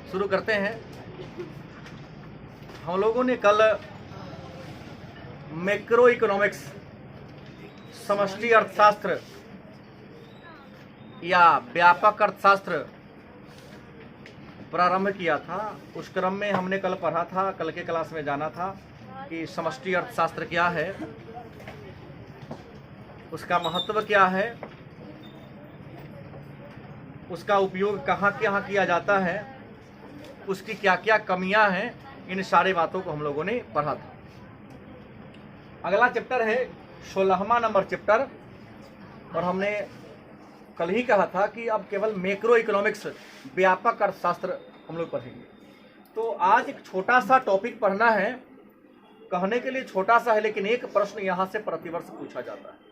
शुरू करते हैं। हम लोगों ने कल मैक्रो इकोनॉमिक्स, समष्टि अर्थशास्त्र या व्यापक अर्थशास्त्र प्रारंभ किया था। उस क्रम में हमने कल पढ़ा था, कल के क्लास में जाना था कि समष्टि अर्थशास्त्र क्या है, उसका महत्व क्या है, उसका उपयोग कहाँ कहाँ किया जाता है, उसकी क्या क्या कमियां हैं, इन सारे बातों को हम लोगों ने पढ़ा था। अगला चैप्टर है 16वां नंबर चैप्टर, और हमने कल ही कहा था कि अब केवल मैक्रो इकोनॉमिक्स, व्यापक अर्थशास्त्र हम लोग पढ़ेंगे। तो आज एक छोटा सा टॉपिक पढ़ना है, कहने के लिए छोटा सा है, लेकिन एक प्रश्न यहाँ से प्रतिवर्ष पूछा जाता है।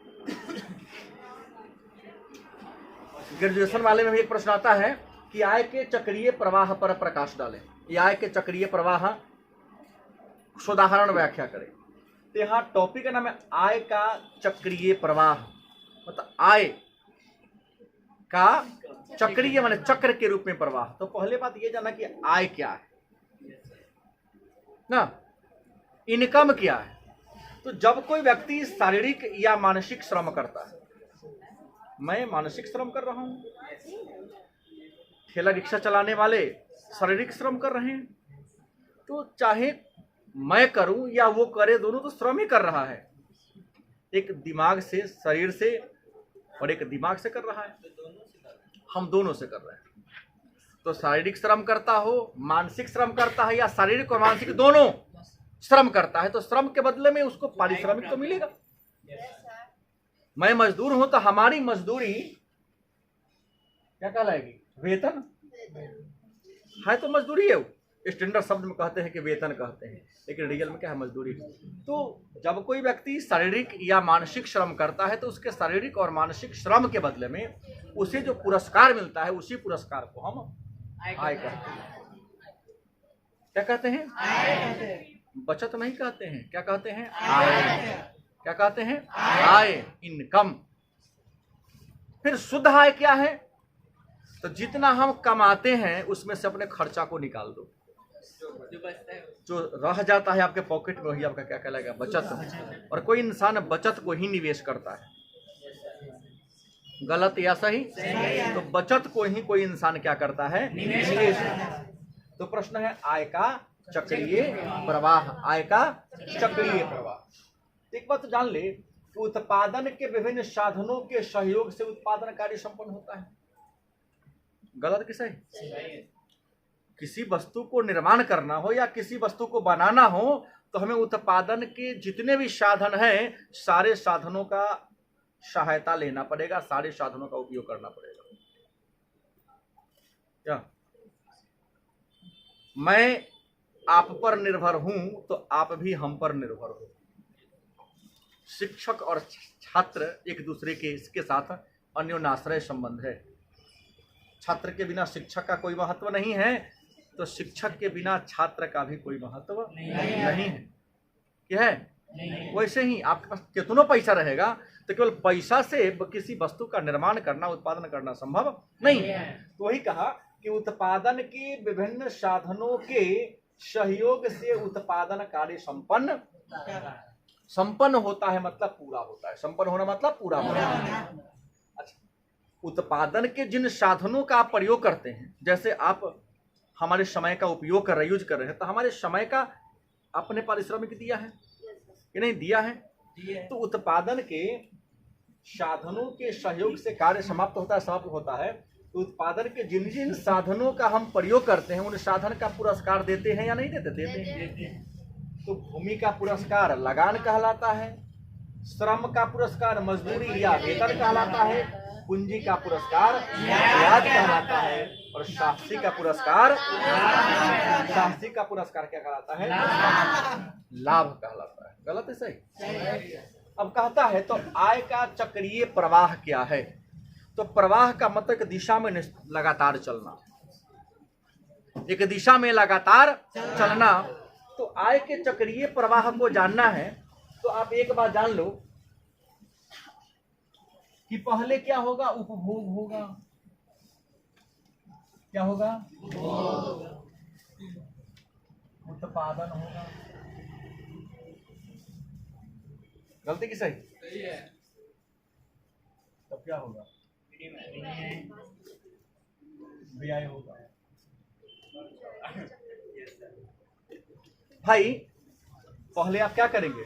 ग्रेजुएशन वाले में भी एक प्रश्न आता है कि आय के चक्रीय प्रवाह पर प्रकाश डालें, या आय के चक्रीय प्रवाह उदाहरण व्याख्या करें। तो यहाँ टॉपिक का नाम है आय का चक्रीय प्रवाह, मतलब आय का चक्रीय माने चक्र के रूप में प्रवाह। तो पहले बात ये जाना कि आय क्या है ना, इनकम क्या है। तो जब कोई व्यक्ति शारीरिक या मानसिक श्रम करता है, मैं मानसिक श्रम कर रहा हूं, ठेला रिक्शा चलाने वाले शारीरिक श्रम कर रहे हैं, तो चाहे मैं करूं या वो करे, दोनों तो श्रम ही कर रहा है। एक दिमाग से, शरीर से, और एक दिमाग से कर रहा है, हम दोनों से कर रहे हैं। तो शारीरिक श्रम करता हो, मानसिक श्रम करता है, या शारीरिक और मानसिक दोनों श्रम करता है, तो श्रम के बदले में उसको पारिश्रमिक तो मिलेगा। मैं मजदूर हूं तो हमारी मजदूरी क्या कहलाएगी? वेतन है, तो मजदूरी है। स्टैंडर्ड शब्द में कहते हैं कि वेतन कहते हैं, लेकिन रियल में क्या है? मजदूरी। तो जब कोई व्यक्ति शारीरिक या मानसिक श्रम करता है, तो उसके शारीरिक और मानसिक श्रम के बदले में उसे जो पुरस्कार मिलता है, उसी पुरस्कार को हम आय कहते हैं। क्या कहते हैं? बचत नहीं कहते हैं, क्या कहते हैं? आय। क्या कहते हैं? आय, इनकम। फिर शुद्ध आय क्या है? तो जितना हम कमाते हैं उसमें से अपने खर्चा को निकाल दो, जो रह जाता है आपके पॉकेट में, वही आपका क्या कहलाएगा? बचत। और कोई इंसान बचत को ही निवेश करता है, गलत या सही? तो बचत को ही कोई इंसान क्या करता है? निवेश। तो प्रश्न है आय का चक्रीय प्रवाह, आय का चक्रीय प्रवाह। एक बात तो जान ले, उत्पादन के विभिन्न साधनों के सहयोग से उत्पादन कार्य संपन्न होता है। गलत कि सही? किसी वस्तु को निर्माण करना हो या किसी वस्तु को बनाना हो, तो हमें उत्पादन के जितने भी साधन हैं, सारे साधनों का सहायता लेना पड़ेगा, सारे साधनों का उपयोग करना पड़ेगा। क्या मैं आप पर निर्भर हूं, तो आप भी हम पर निर्भर हो। शिक्षक और छात्र एक दूसरे के इसके साथ अन्योन्याश्रय संबंध है। छात्र के बिना शिक्षक का कोई महत्व नहीं है, तो शिक्षक के बिना छात्र का भी कोई महत्व नहीं है। क्या है? वैसे ही आपके पास कितना पैसा रहेगा, तो केवल पैसा से किसी वस्तु का निर्माण करना, उत्पादन करना संभव नहीं है। तो वही कहा कि उत्पादन के विभिन्न साधनों के सहयोग से उत्पादन कार्य संपन्न होता है, मतलब पूरा होता है। संपन्न होना मतलब पूरा होना। अच्छा, उत्पादन के जिन साधनों का आप प्रयोग करते हैं, जैसे आप हमारे समय का उपयोग कर रहे, यूज कर रहे हैं, तो हमारे समय का आपने पारिश्रमिक दिया है कि नहीं दिया है? तो उत्पादन के साधनों के सहयोग से कार्य समाप्त होता है। तो उत्पादन के जिन जिन साधनों का हम प्रयोग करते हैं, उन साधन का पुरस्कार देते हैं या नहीं देते? देते हैं। तो भूमि का पुरस्कार लगान कहलाता है, श्रम का पुरस्कार मजदूरी या वेतन कहलाता है, पूंजी का पुरस्कार ब्याज कहलाता है, और शास्त्री का पुरस्कार क्या कहलाता है? लाभ कहलाता है। गलत है सही? अब कहता है तो आय का चक्रीय प्रवाह क्या है? तो प्रवाह का मतलब एक दिशा में लगातार चलना, एक दिशा में लगातार चलना। तो आय के चक्रीय प्रवाह को जानना है, तो आप एक बात जान लो कि पहले क्या होगा, उपभोग होगा। क्या होगा, उत्पादन होगा। गलती की सही? तब क्या होगा, व्यय होगा। भाई पहले आप क्या करेंगे,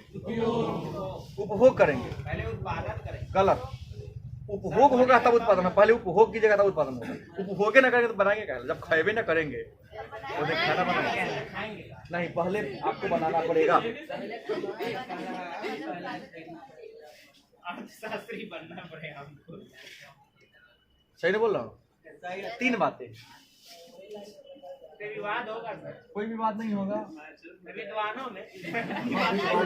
उपभोग करेंगे, पहले उत्पादन करेंगे। गलत। उपभोग होगा तब उत्पादन होगा, पहले उपभोग कीजिएगा तब उत्पादन होगा। उपभोग ना करेंगे तो बनाएंगे क्या, जब खाएबे ना करेंगे तो खाना बनाएंगे नहीं, पहले आपको बनाना पड़ेगा। अर्थशास्त्री बनना पड़ेगा हमको। सही नहीं बोल रहा हूँ? 3 बातें। विवाद होगा सर? कोई विवाद नहीं होगा, विद्वानों में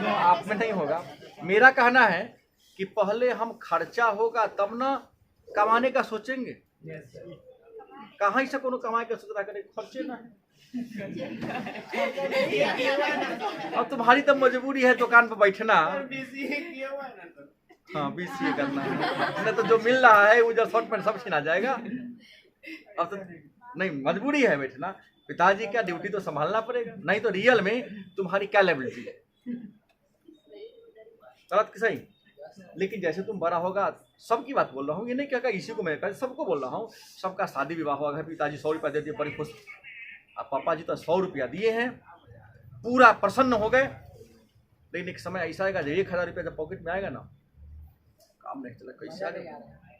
आप में नहीं होगा। मेरा कहना है कि पहले हम खर्चा होगा तब ना कमाने का सोचेंगे। कहाँ से कोनो कमाए का सोच रहा करे, खर्चे ना है। अब तुम्हारी तो मजबूरी है दुकान पर बैठना। हाँ, BCA करना है, नहीं तो जो मिल रहा है वो जो शॉर्ट पैंट सब छिना जाएगा। अब तो नहीं, मजबूरी है बैठना। पिताजी का ड्यूटी तो संभालना पड़ेगा, नहीं तो रियल में तुम्हारी क्या लेबिलिटी है। गलत कि सही? लेकिन जैसे तुम बड़ा होगा, सबकी बात बोल रहा हूँ, ये नहीं क्या इसी को मैं कहता, सबको बोल रहा हूँ। सबका शादी विवाह हुआ है, पिताजी 100 रुपया दे दिए, बड़ी खुश। अब पापा जी तो 100 रुपया दिए हैं, पूरा प्रसन्न हो गए। लेकिन एक समय ऐसा आएगा, 1000 रुपया जब पॉकेट में आएगा ना, काम नहीं चला, कैसे आएगा?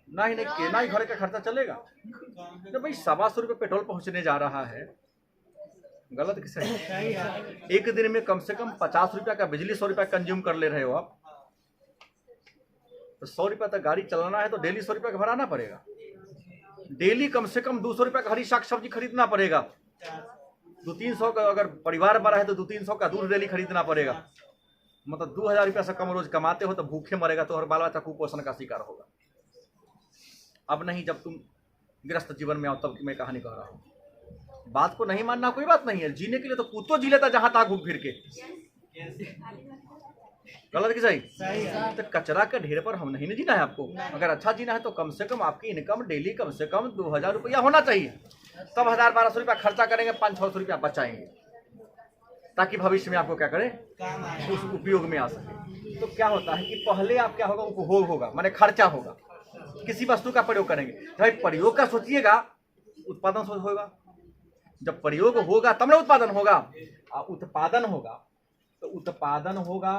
ना ही घर का खर्चा चलेगा। तो भाई 125 रुपये पेट्रोल पहुंचने जा रहा है, गलत कि सही? एक दिन में कम से कम 50 रुपया का बिजली, 100 रुपया कंज्यूम कर ले रहे हो आप, तो 100 रुपया तक गाड़ी चलाना है तो डेली 100 रुपया का भराना पड़ेगा। डेली कम से कम 200 रुपया का हरी साग सब्जी खरीदना पड़ेगा। 200-300 का अगर परिवार बड़ा है तो 200-300 का दूध डेली खरीदना पड़ेगा। मतलब 2000 रुपया से कम रोज कमाते हो तो भूखे मरेगा, तो हर बाल बच्चा कुपोषण का शिकार होगा। अब नहीं, जब तुम गृहस्थ जीवन में आओ तब मैं कहानी कह रहा हूँ। बात को नहीं मानना कोई बात नहीं है, जीने के लिए तो कुत्तो जी लेता जहां तहां घूम फिर के। गलत कि सही? तो कचरा के ढेर पर हम नहीं जीना है आपको। अगर अच्छा जीना है तो कम से कम आपकी इनकम डेली कम से कम 2000 रुपया होना चाहिए। तब 1000-1200 रुपया खर्चा करेंगे, 500-600 रुपया बचाएंगे, ताकि भविष्य में आपको क्या करे, उस उपयोग में आ सके। तो क्या होता है कि पहले आप क्या होगा, उपभोग होगा, माने खर्चा होगा, किसी वस्तु का प्रयोग करेंगे। भाई प्रयोग का सोचिएगा, उत्पादन होगा। जब प्रयोग होगा तब ना उत्पादन होगा। उत्पादन होगा तो उत्पादन होगा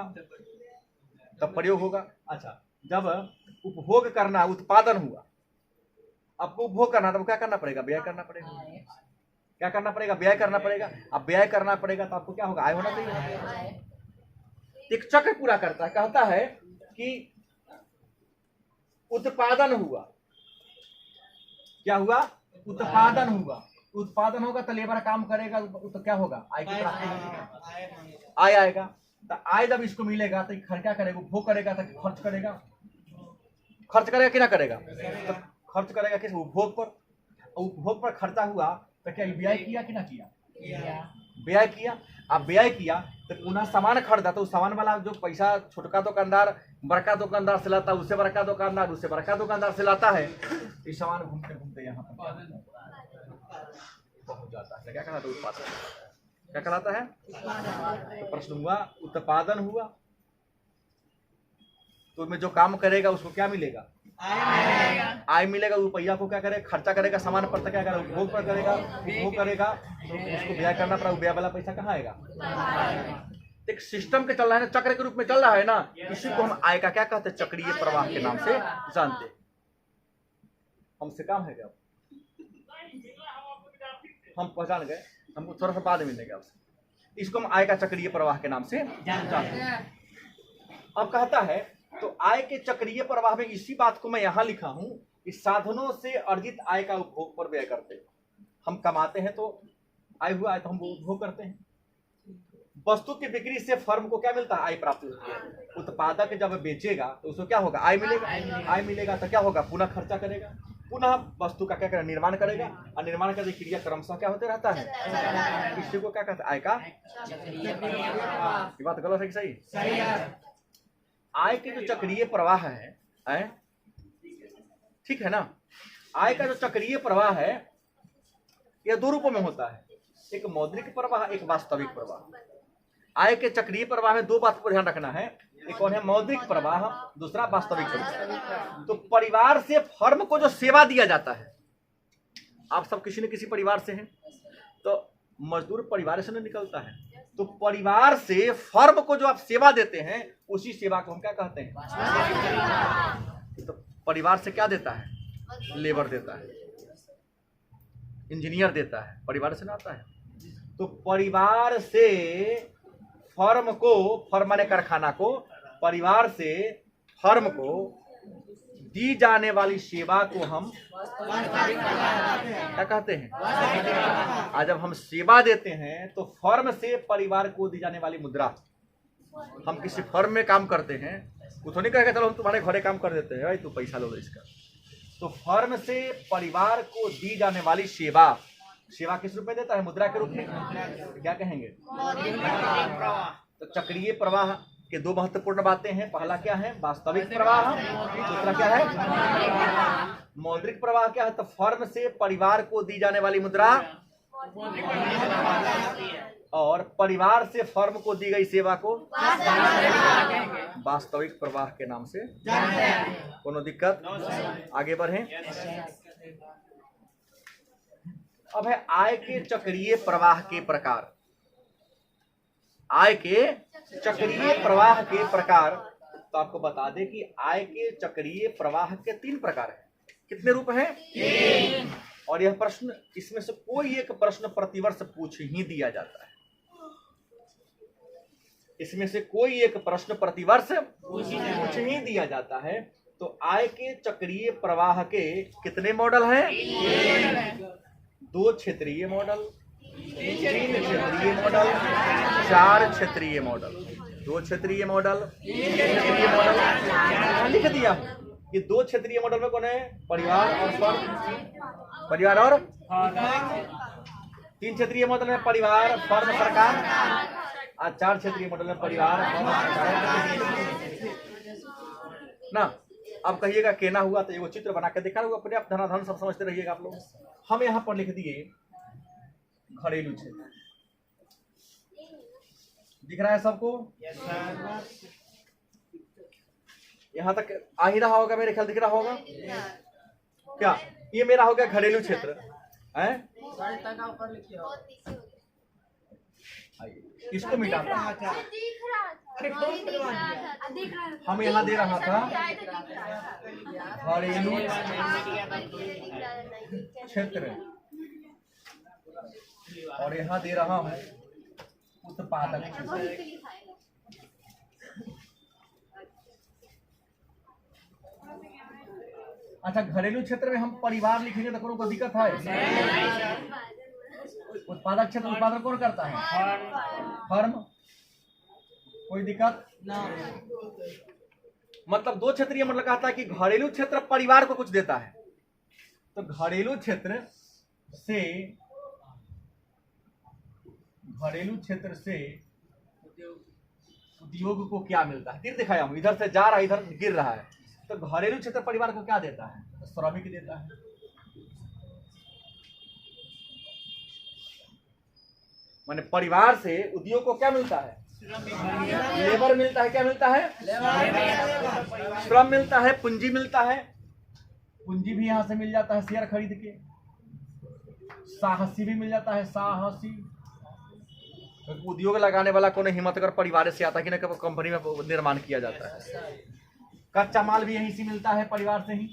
तब प्रयोग होगा। अच्छा, जब उपभोग करना, उत्पादन हुआ, आपको उपभोग करना, तब क्या करना पड़ेगा, व्यय करना पड़ेगा। क्या करना पड़ेगा, व्यय करना पड़ेगा। अब व्यय करना पड़ेगा तो आपको क्या होगा, आय होना चाहिए। एक चक्र पूरा करता है, कहता है कि उत्पादन हुआ, क्या हुआ, उत्पादन हुआ। उत्पादन होगा तो लेबर काम करेगा, तो क्या होगा, आय की प्राप्ति होगी, आय आएगा। तो आय जब इसको मिलेगा तो खर्चा करेगा, उपभोग करेगा तो खर्च करेगा। खर्च करेगा कि ना करेगा, तो खर्च करेगा किस, उपभोग पर। उपभोग पर खर्चा हुआ तो क्या व्यय किया कि ना किया, व्यय किया। अब व्यय किया तो पुनः सामान खरीदा, तो उस सामान वाला जो पैसा छोटका दुकानदार बड़का दुकानदार से लाता है, उससे बड़का दुकानदार उससे बड़का दुकानदार से लाता है। इस सामान घूमते घूमते यहाँ पर पहुंच जाता है। क्या कहलाता है, उत्पादन। क्या कहलाता है, तो प्रश्न हुआ, उत्पादन हुआ तो में जो काम करेगा उसको क्या मिलेगा, आय मिलेगा। रुपया को क्या करेगा, खर्चा करेगा, सामान पर क्या करेगा, उपभोग पर करेगा, उपभोग करेगा तो उसको व्यय करना पड़ा। व्यय वाला पैसा कहाँ आएगा। एक सिस्टम के चल रहा है ना, चक्र के रूप में चल रहा है ना, इसी को हम आय का क्या कहते हैं, चक्रीय प्रवाह के नाम से जानते। हमसे काम है क्या, हम पहचान गए, हमको थोड़ा सा बाद में मिलेगा आपसे। इसको हम आय का चक्रीय प्रवाह के नाम से जानते हैं। अब कहता है तो आय के चक्रीय प्रवाह में इसी बात को मैं यहां लिखा हूं कि साधनों से अर्जित आय का उपभोग पर व्यय करते हैं। हम कमाते हैं तो आय हुआ, आय तो हम उपभोग करते हैं। वस्तु की बिक्री से फर्म को क्या मिलता है, आय प्राप्त होती है। उत्पादक जब बेचेगा तो उसको क्या होगा, आय मिलेगा। आय मिलेगा तो क्या होगा, पुनः खर्चा करेगा, पुनः वस्तु का क्या करेगा, निर्माण करेगा। और निर्माण का क्रिया क्रमशः क्या होते रहता है, इसी को क्या कहते हैं, आय का। ये बात गलत है कि सही? आय के जो चक्रीय प्रवाह है, ठीक है ना। आय का जो चक्रीय प्रवाह है यह दो रूपों में होता है, एक मौद्रिक प्रवाह, एक वास्तविक प्रवाह। आय के चक्रीय प्रवाह में दो बात को ध्यान रखना है, एक कौन है मौद्रिक प्रवाह, दूसरा वास्तविक प्रवाह। तो परिवार से फर्म को जो सेवा दिया जाता है, आप सब किसी न किसी परिवार से हैं, तो मजदूर परिवार से नहीं निकलता है, तो परिवार से फर्म को जो आप सेवा देते हैं उसी सेवा को हम क्या कहते हैं। तो परिवार से क्या देता है, लेबर देता है, इंजीनियर देता है, परिवार से ना आता है। तो परिवार से फर्म को, फर्म माने कारखाना को, परिवार से फर्म को दी जाने वाली सेवा को हम क्या कहते हैं। आज जब हम सेवा देते हैं तो फर्म से परिवार को दी जाने वाली मुद्रा, हम किसी फर्म में काम करते हैं, वो तो नहीं कहेगा चलो हम तुम्हारे घरे काम कर देते हैं भाई तू पैसा लो इसका। तो फर्म से परिवार को दी जाने वाली सेवा, सेवा किस रूप में देता है, मुद्रा के रूप में, क्या कहेंगे। तो चक्रीय प्रवाह के दो महत्वपूर्ण बातें हैं, पहला क्या है वास्तविक प्रवाह, दूसरा क्या है मौद्रिक प्रवाह। क्या है, तो फर्म से परिवार को दी जाने वाली मुद्रा और परिवार से फर्म को दी गई सेवा को वास्तविक प्रवाह के नाम से। कोनो दिक्कत, आगे बढ़े। अब है आय के चक्रीय प्रवाह के प्रकार। आय के चक्रीय प्रवाह के प्रकार, तो आपको बता दें कि आय के चक्रीय प्रवाह के 3 प्रकार हैं। कितने रूप हैं, 3। और यह प्रश्न, इसमें से कोई एक प्रश्न प्रतिवर्ष पूछ ही दिया जाता है। इसमें से कोई एक प्रश्न प्रतिवर्ष पूछ ही दिया जाता है। तो आय के चक्रीय प्रवाह के कितने मॉडल हैं, 2 क्षेत्रीय मॉडल, 3 क्षेत्रीय मॉडल, 4 क्षेत्रीय मॉडल। 2 क्षेत्रीय मॉडल, 3 क्षेत्रीय मॉडल लिख दिया कि 2 क्षेत्रीय मॉडल में कौन है, परिवार और फर्म, परिवार और 3 क्षेत्रीय मॉडल में परिवार, फर्म, सरकार, और 4 क्षेत्रीय मॉडल में परिवार, फर्म, ना। अब कहिएगा केना हुआ, तो ये चित्र बना के दिखा होगा, अपने आप धनाधन सब समझते रहिएगा आप लोग। हम यहाँ पर लिख दिए घरेलू क्षेत्र, दिख रहा है सबको, यहाँ तक आ ही रहा होगा, मेरे ख्याल दिख रहा होगा। क्या ये मेरा हो गया घरेलू क्षेत्र है, इसको मिटाता हम यहाँ दे रहा था घरेलू क्षेत्र और यहाँ दे रहा हूँ उत्पादक क्षेत्र। अच्छा, घरेलू क्षेत्र में हम परिवार लिखेंगे तो कोनो को दिक्कत है। उत्पादक क्षेत्र उत्पादन कौन करता है, फर्म, कोई दिक्कत ना। मतलब 2 क्षेत्रीय मतलब कहता है कि घरेलू क्षेत्र परिवार को कुछ देता है, तो घरेलू क्षेत्र से उद्योग को क्या मिलता है। तीर दिखाया हूं, इधर से जा रहा है, इधर गिर रहा है। तो घरेलू क्षेत्र परिवार को क्या देता है, तो श्रमिक देता है। माने परिवार से उद्योग को क्या मिलता है, लेबर मिलता है। क्या मिलता है, श्रम मिलता है, पूंजी मिलता है। पूंजी भी यहां से मिल जाता है शेयर खरीद के। साहसी भी मिल जाता है, साहसी। उद्योग लगाने वाला कौन हिम्मत कर परिवार से आता है कि ना, कंपनी में निर्माण किया जाता है। कच्चा माल भी यहीं से मिलता है, परिवार से ही।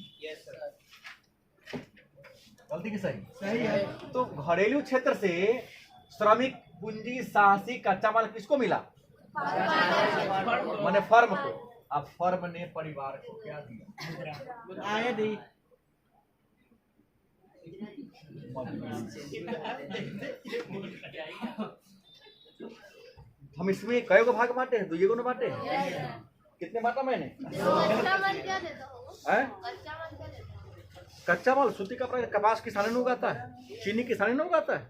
गलती की सही, सही है। तो घरेलू क्षेत्र से श्रमिक, पूंजी, साहसी, कच्चा माल किसको मिला, माने फर्म को। अब फर्म ने परिवार को क्या दिया, आय दी। हम इसमें कई को भाग बांटे हैं, 2 को न बांटे हैं। कितने बांटा मैंने, कच्चा माल सूती कपड़ा, कपास किसानी ने उगाता है, चीनी किसानी ने उगाता है।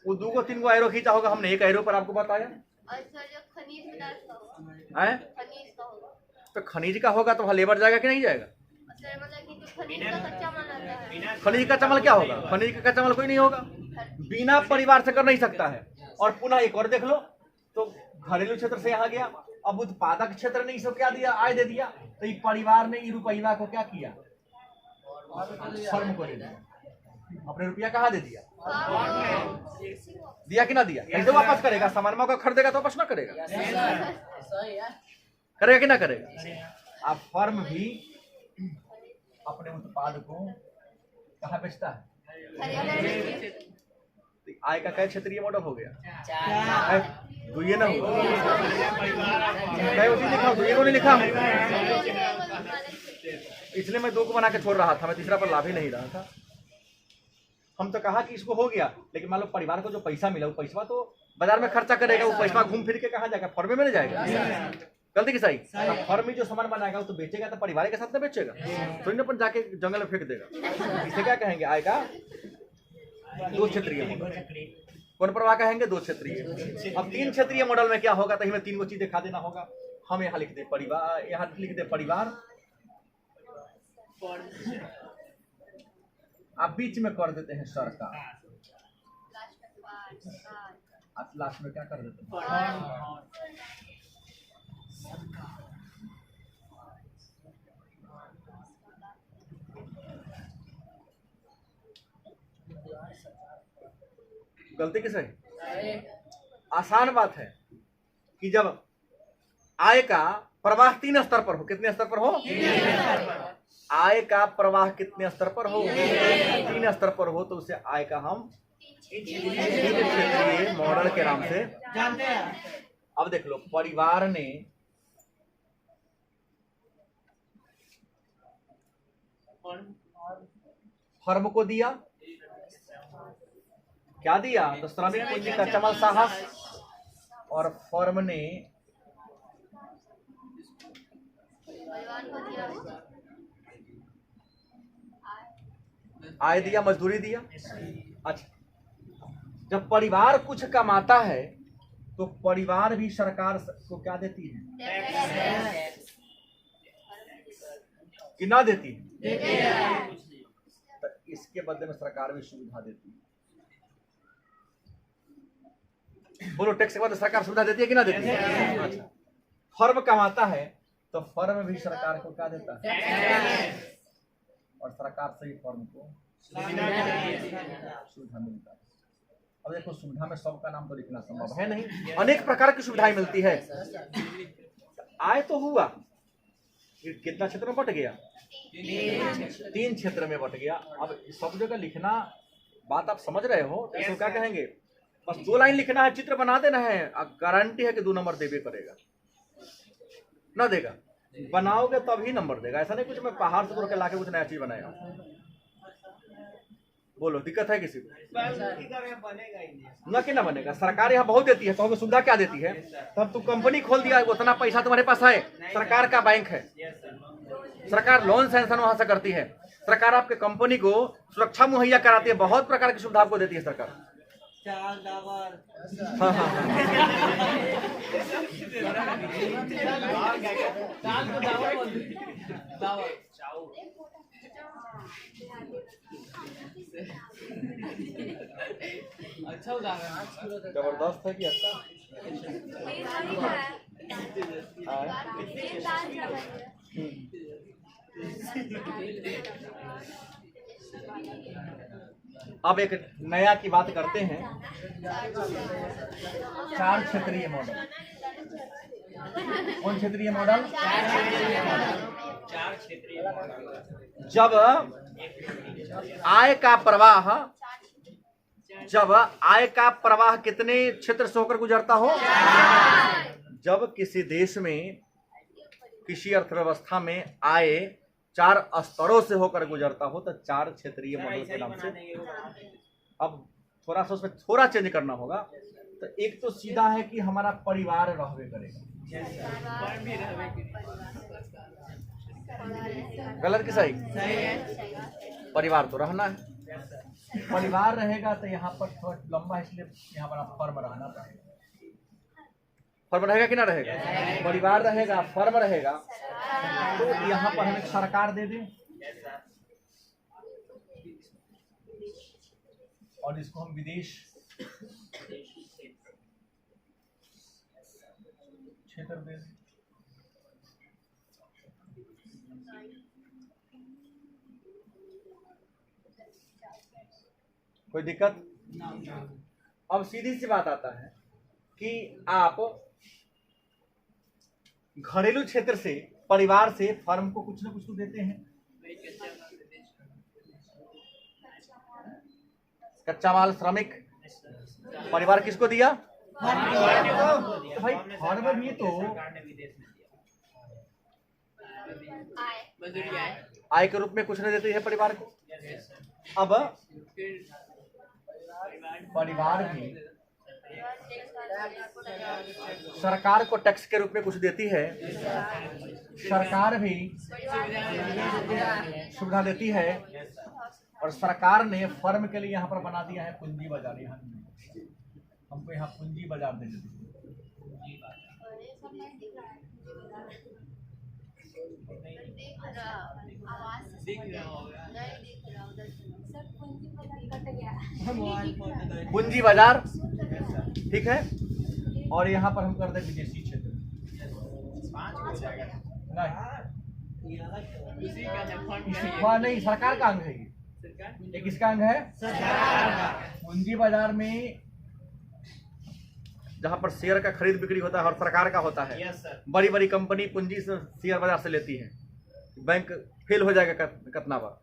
वो 2 को 3 को एरो खींचा होगा, हमने 1 एरो पर आपको बताया। तो खनिज का होगा तो वहाँ लेबर जाएगा कि नहीं जाएगा, सर मतलब कि जो खनिज का कच्चा माल आता है, बिना खनिज का कच्चा माल क्या होगा? खनिज का कच्चा माल कोई नहीं होगा, बिना परिवार से कर नहीं सकता है। और पुनः एक और देख लो, तो घरेलू क्षेत्र से यहाँ गया, अब उत्पादक क्षेत्र ने सब क्या दिया? आय दे दिया। तो ये परिवार ने ये रुपया को क्या किया? फर्म को दे दिया। अपने रुपया कहाँ दे दिया? दिया कि ना दिया? कैसे वापस करेगा? सामान मौका खरीदेगा तो वापस ना करेगा? करेगा कि ना करेगा? अब फर्म भी अपने उत्पाद को कहाँ बेचता है? आय का कई क्षेत्रीय मॉडल हो गया? तो ये ना हो कई उसी लिखा, तो ये को नहीं लिखा, इसलिए मैं 2 को बना के छोड़ रहा था, मैं तीसरा पर लाभ ही नहीं रहा था। हम तो कहा कि इसको हो गया, लेकिन मान लो परिवार को जो पैसा मिला वो पैसा तो बाजार में खर्चा करेगा, वो पैसा घूम फिर के कहाँ जाएगा? फर्म में नहीं जाएगा। गलती की सही? फर्म में जो सामान बनाएगा वो तो बेचेगा, तो परिवार के साथ में बेचेगा, तो इन अपन जाके जंगल में फेंक देगा। इसे क्या कहेंगे? आय का 2 क्षेत्रीय मॉडल। कौन प्रवाह कहेंगे? 2 क्षेत्रीय। अब 3 क्षेत्रीय मॉडल में क्या होगा? तो हमें 3 को चीज दिखा देना होगा। हम यहाँ लिख दे परिवार, यहाँ लिख दे परिवार, आप बीच में कर देते हैं सरकार, आप लास्ट में क्या कर देते हैं? गलती किस है? आसान बात है कि जब आय का प्रवाह 3 स्तर पर हो, कितने स्तर पर हो? आय का प्रवाह कितने स्तर पर हो? 3 स्तर पर हो, तो उसे आय का हम क्षेत्रीय मॉडल के नाम से जानते हैं। अब देख लो, परिवार ने फर्म को दिया, क्या दिया? तो श्रमिक पूंजी कच्चा माल साहस, और फर्म ने आय दिया, मजदूरी दिया। अच्छा, जब परिवार कुछ कमाता है तो परिवार भी सरकार को क्या देती है कि ना देती है? तो इसके बदले में सरकार भी सुविधा देती है। बोलो, टैक्स के बाद सरकार सुविधा देती है कि ना देती है? अच्छा, फर्म कमाता है तो फर्म भी सरकार को क्या देता है? और सरकार से ही फर्म को सुविधा मिलता है। अब देखो, सुविधा में सबका नाम तो लिखना संभव है नहीं, अनेक प्रकार की सुविधाएं मिलती है। आय तो हुआ, कितना क्षेत्र में बट गया? 3 क्षेत्र में बट गया। अब सब जगह लिखना, बात आप समझ रहे हो? तो इसको क्या कहेंगे? बस 2 लाइन लिखना है, चित्र बना देना है, गारंटी है कि 2 नंबर देवे करेगा। ना देगा? बनाओगे तभी नंबर देगा। ऐसा नहीं कुछ मैं पहाड़ से तोड़ के लाके कुछ नया चीज बनाया। बोलो, दिक्कत है किसी को? बनेगा ही नहीं। ना कि ना बनेगा। सरकार यहाँ बहुत देती है, कहोगे सुविधा क्या देती है? तब तू कंपनी खोल दिया, उतना पैसा तुम्हारे पास है, सरकार का बैंक है, सरकार लोन सैंक्शन वहां से करती है, सरकार आपके कंपनी को सुरक्षा मुहैया कराती है, बहुत प्रकार की सुविधा आपको देती है सरकार। अच्छा उदाहरण, जबरदस्त है कि अच्छा? अब एक नया की बात करते हैं, 4 क्षेत्रीय मॉडल। कौन क्षेत्रीय मॉडल? 4 क्षेत्रीय। जब आय का प्रवाह, जब आय का प्रवाह कितने क्षेत्र से होकर गुजरता हो? जब किसी देश में, किसी अर्थव्यवस्था में आय 4 स्तरों से होकर गुजरता हो, तो 4 क्षेत्रीय मॉडल के नाम से। अब थोड़ा सा उसमें थोड़ा चेंज करना होगा। तो एक तो सीधा है कि हमारा परिवार रहबे करेगा, गलत कि सही? परिवार तो रहना है, परिवार रहेगा तो यहाँ पर थोड़ा लंबा है, इसलिए यहाँ पर फर्म रहना पड़ेगा। फर्म रहेगा कि ना रहेगा? परिवार रहेगा, फर्म रहेगा, तो यहाँ पर हमें सरकार दे दे और इसको हम विदेश क्षेत्र दे दें। कोई दिक्कत? अब सीधी सी बात आता है कि आप घरेलू क्षेत्र से, परिवार से फर्म को कुछ ना कुछ तो देते हैं। कच्चा माल, श्रमिक, परिवार किसको दिया? तो भाई फर्म भी तो आय के रूप में कुछ नहीं देती है परिवार को। अब परिवार भी सरकार को टैक्स के रूप में कुछ देती है, सरकार भी सुविधा देती है, और सरकार ने फर्म के लिए यहाँ पर बना दिया है पूंजी बाजार। यहाँ हमको यहाँ पूंजी बाजार दे देती है। पूंजी बाजार, ठीक है। और यहाँ पर हम कर दें विदेशी क्षेत्र। नहीं, सरकार का अंग है ये किसका अंग है? पूंजी बाजार में जहाँ पर शेयर का खरीद बिक्री होता है और सरकार का होता है। बड़ी बड़ी कंपनी पूंजी से शेयर बाजार से लेती है। बैंक फेल हो जाएगा कितना बार,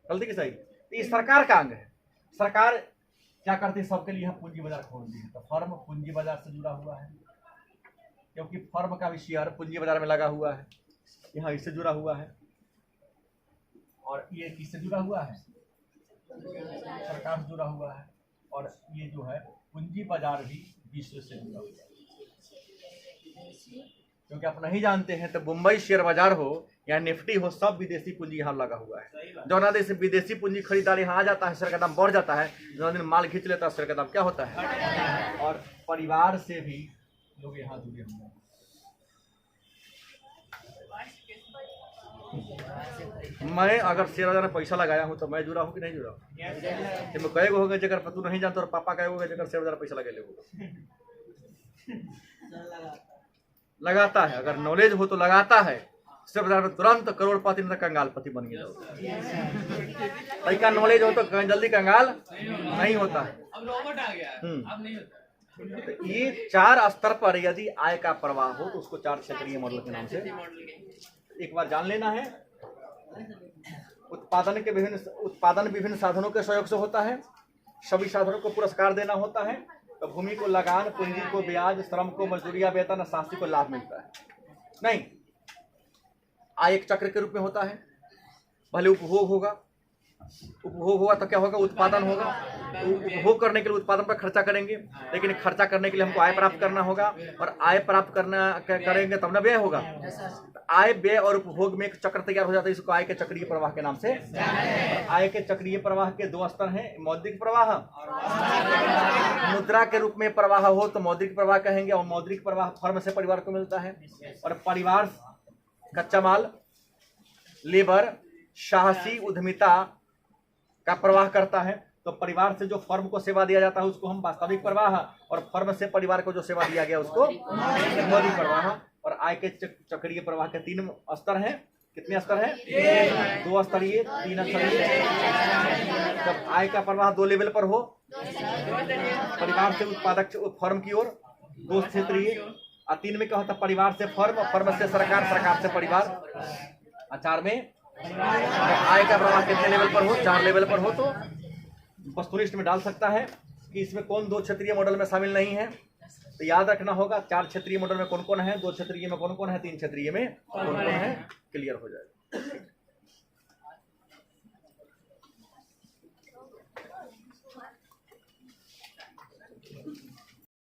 गलती की सही। ये सरकार का अंग है। सरकार क्या करती है? सबके लिए यहाँ पूंजी बाजार खोल दी है। तो फर्म पूंजी बाजार से जुड़ा हुआ है, क्योंकि फर्म का भी शेयर पूंजी बाजार में लगा हुआ है। यहाँ इससे जुड़ा हुआ है। और ये किससे जुड़ा हुआ है? सरकार से जुड़ा हुआ है। और ये जो है पूंजी बाजार भी विश्व से जुड़ा हुआ है, क्योंकि आप नहीं जानते हैं तो मुंबई शेयर बाजार हो या निफ्टी हो, सब विदेशी पूंजी यहाँ लगा हुआ है। जो देश से विदेशी पूंजी खरीदार यहाँ आ जाता है, शेयर का दाम बढ़ जाता है। जो दिन माल खींच लेता है, शेयर का दाम क्या होता है? और परिवार से भी लोग यहाँ जुड़े हुए हैं। मैं अगर शेयर बाजार में पैसा लगाया हूँ तो मैं जुड़ा हूँ कि नहीं जुड़ा हूँ? तो कई गो होगा जगह पर तू नहीं जानता, और पापा कई होगा जगह शेयर बाजार पैसा लगे लगाता है। अगर नॉलेज हो तो लगाता है। शेयर बाजार में तुरंत करोड़पति नहीं तो कंगालपति बन गया। का नॉलेज हो तो जल्दी कंगाल नहीं होता है। अब रोबोट आ गया, अब नहीं होता। तो ये 4 स्तर पर यदि आय का प्रवाह हो तो उसको 4 क्षेत्रीय मॉडल के नाम से एक बार जान लेना है। उत्पादन विभिन्न साधनों के सहयोग से होता है। सभी साधनों को पुरस्कार देना होता है। तो भूमि को लगान, पूंजी को ब्याज, श्रम को मजदूरिया वेतन, शास्त्री को लाभ मिलता है। नहीं, आय एक चक्र के रूप में होता है। भले उपभोग होगा तो क्या होगा? उत्पादन होगा। उपभोग करने के लिए उत्पादन पर खर्चा करेंगे, लेकिन खर्चा करने के लिए हमको आय प्राप्त करना होगा, और आय प्राप्त करेंगे तब ना व्यय होगा। आय, व्यय और उपभोग में एक चक्र तैयार हो जाता है। इसको आय के चक्रीय प्रवाह के नाम से। आय के चक्रीय प्रवाह के 2 स्तर हैं, मौद्रिक प्रवाह। मुद्रा के रूप में प्रवाह हो तो मौद्रिक प्रवाह कहेंगे, और मौद्रिक प्रवाह फर्म से परिवार को मिलता है। और परिवार कच्चा माल, लेबर, साहसी उद्यमिता का प्रवाह करता है। तो परिवार से जो फर्म को सेवा दिया जाता है उसको हम वास्तविक प्रवाह, और फर्म से परिवार को जो सेवा दिया गया उसको मौलिक प्रवाह। और आय के चक्रीय प्रवाह के 3 स्तर हैं। कितने स्तर हैं? 2 स्तरीय, 3 स्तरीय। जब आय का प्रवाह 2 लेवल पर हो, परिवार से उत्पादक फर्म की ओर 2 क्षेत्रीय, और 3 में क्या होता है? परिवार से फर्म, और फर्म से सरकार, सरकार से परिवार। और 4 में आय का प्रवाह कितने लेवल पर हो? 4 लेवल पर हो। तो वस्तुनिष्ठ में डाल सकता है कि इसमें कौन 2 क्षेत्रीय मॉडल में शामिल नहीं है। तो याद रखना होगा 4 क्षेत्रीय मॉडल में कौन कौन है, 2 क्षेत्रीय में कौन कौन है, 3 क्षेत्रीय में कौन कौन है, क्लियर हो जाएगा।